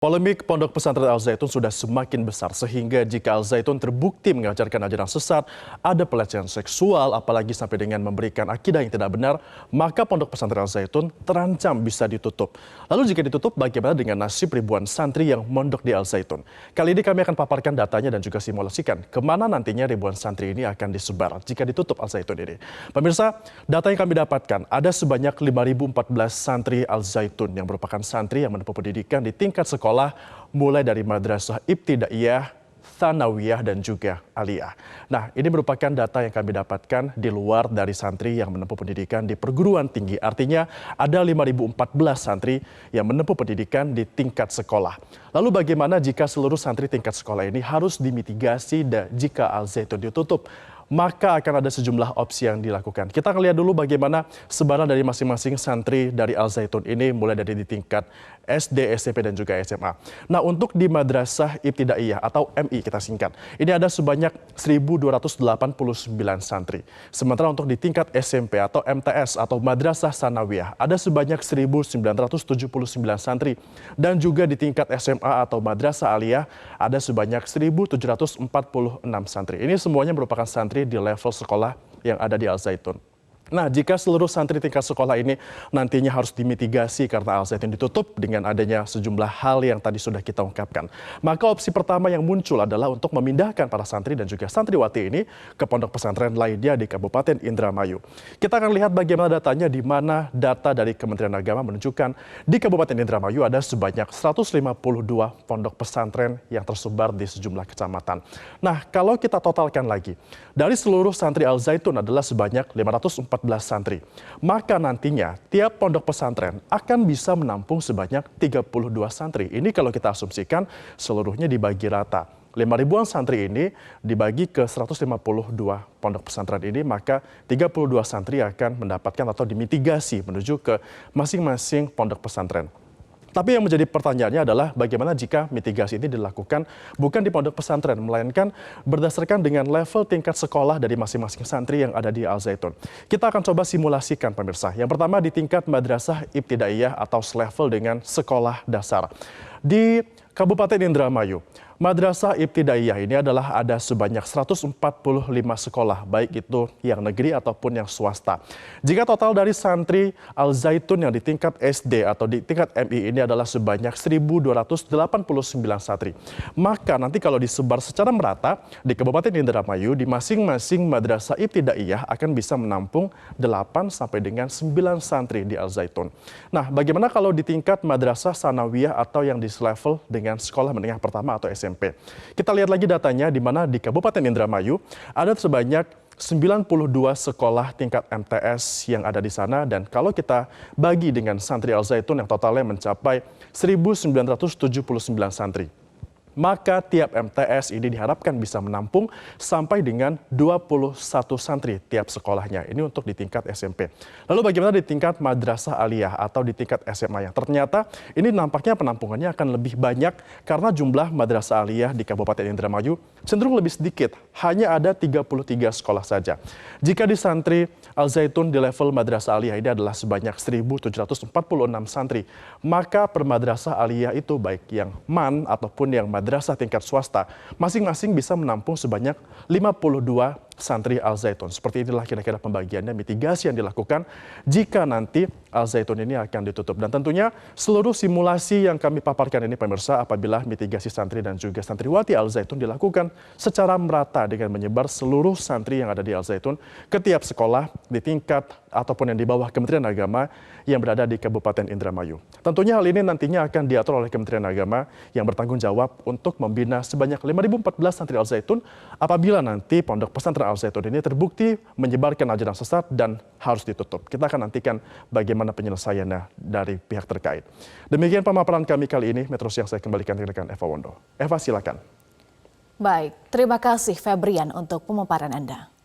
Polemik Pondok Pesantren Al Zaitun sudah semakin besar sehingga jika Al Zaitun terbukti mengajarkan ajaran sesat, ada pelecehan seksual, apalagi sampai dengan memberikan akidah yang tidak benar, maka Pondok Pesantren Al Zaitun terancam bisa ditutup. Lalu jika ditutup, bagaimana dengan nasib ribuan santri yang mondok di Al Zaitun? Kali ini kami akan paparkan datanya dan juga simulasikan kemana nantinya ribuan santri ini akan disebar jika ditutup Al Zaitun ini. Pemirsa, data yang kami dapatkan ada sebanyak 5.014 santri Al Zaitun yang merupakan santri yang menempuh pendidikan di tingkat sekolah mulai dari madrasah ibtidaiyah, tsanawiyah dan juga aliyah. Nah, ini merupakan data yang kami dapatkan di luar dari santri yang menempuh pendidikan di perguruan tinggi. Artinya ada 5.014 santri yang menempuh pendidikan di tingkat sekolah. Lalu bagaimana jika seluruh santri tingkat sekolah ini harus dimitigasi dan jika Al Zaitun ditutup? Maka akan ada sejumlah opsi yang dilakukan. Kita akan lihat dulu bagaimana sebaran dari masing-masing santri dari Al Zaitun ini mulai dari di tingkat SD, SMP, dan juga SMA. Nah, untuk di Madrasah Ibtidaiyah atau MI kita singkat, ini ada sebanyak 1.289 santri. Sementara untuk di tingkat SMP atau MTS atau Madrasah Tsanawiyah, ada sebanyak 1.979 santri. Dan juga di tingkat SMA atau Madrasah Aliyah, ada sebanyak 1.746 santri. Ini semuanya merupakan santri di level sekolah yang ada di Al Zaitun. Nah, jika seluruh santri tingkat sekolah ini nantinya harus dimitigasi karena Al Zaitun ditutup dengan adanya sejumlah hal yang tadi sudah kita ungkapkan, maka opsi pertama yang muncul adalah untuk memindahkan para santri dan juga santriwati ini ke pondok pesantren lainnya di Kabupaten Indramayu. Kita akan lihat bagaimana datanya, di mana data dari Kementerian Agama menunjukkan di Kabupaten Indramayu ada sebanyak 152 pondok pesantren yang tersebar di sejumlah kecamatan. Nah, kalau kita totalkan lagi, dari seluruh santri Al Zaitun adalah sebanyak 514 santri. Maka nantinya tiap pondok pesantren akan bisa menampung sebanyak 32 santri. Ini kalau kita asumsikan seluruhnya dibagi rata. 5.000-an santri ini dibagi ke 152 pondok pesantren ini, maka 32 santri akan mendapatkan atau dimitigasi menuju ke masing-masing pondok pesantren. Tapi yang menjadi pertanyaannya adalah bagaimana jika mitigasi ini dilakukan bukan di pondok pesantren, melainkan berdasarkan dengan level tingkat sekolah dari masing-masing santri yang ada di Al Zaitun. Kita akan coba simulasikan pemirsa. Yang pertama di tingkat Madrasah Ibtidaiyah atau selevel dengan sekolah dasar. Di Kabupaten Indramayu, Madrasah Ibtidaiyah ini adalah ada sebanyak 145 sekolah, baik itu yang negeri ataupun yang swasta. Jika total dari santri Al Zaitun yang di tingkat SD atau di tingkat MI ini adalah sebanyak 1.289 santri. Maka nanti kalau disebar secara merata di Kabupaten Indramayu, di masing-masing Madrasah Ibtidaiyah akan bisa menampung 8 sampai dengan 9 santri di Al Zaitun. Nah, bagaimana kalau di tingkat Madrasah Tsanawiyah atau yang di selevel dengan sekolah menengah pertama atau SMP? Kita lihat lagi datanya, di mana di Kabupaten Indramayu ada sebanyak 92 sekolah tingkat MTS yang ada di sana, dan kalau kita bagi dengan santri Al Zaitun yang totalnya mencapai 1.979 santri. Maka tiap MTS ini diharapkan bisa menampung sampai dengan 21 santri tiap sekolahnya. Ini untuk di tingkat SMP. Lalu bagaimana di tingkat Madrasah Aliyah atau di tingkat SMA yang ternyata ini nampaknya penampungannya akan lebih banyak karena jumlah Madrasah Aliyah di Kabupaten Indramayu cenderung lebih sedikit, hanya ada 33 sekolah saja. Jika di santri Al Zaitun di level Madrasah Aliyah ini adalah sebanyak 1.746 santri, maka per Madrasah Aliyah itu baik yang MAN ataupun yang madrasah tingkat swasta, masing-masing bisa menampung sebanyak 52 santri Al Zaitun. Seperti inilah kira-kira pembagiannya, mitigasi yang dilakukan jika nanti Al Zaitun ini akan ditutup. Dan tentunya seluruh simulasi yang kami paparkan ini pemirsa, apabila mitigasi santri dan juga santriwati Al Zaitun dilakukan secara merata dengan menyebar seluruh santri yang ada di Al Zaitun ke tiap sekolah di tingkat ataupun yang di bawah Kementerian Agama yang berada di Kabupaten Indramayu. Tentunya hal ini nantinya akan diatur oleh Kementerian Agama yang bertanggung jawab untuk membina sebanyak 5.014 santri Al Zaitun apabila nanti pondok pesantren Al Zaitun ini terbukti menyebarkan ajaran sesat dan harus ditutup. Kita akan nantikan bagaimana penyelesaiannya dari pihak terkait. Demikian pemaparan kami kali ini. Metro Siang saya kembalikan ke rekan Eva Wondo. Eva, silakan. Baik, terima kasih Febrian untuk pemaparan Anda.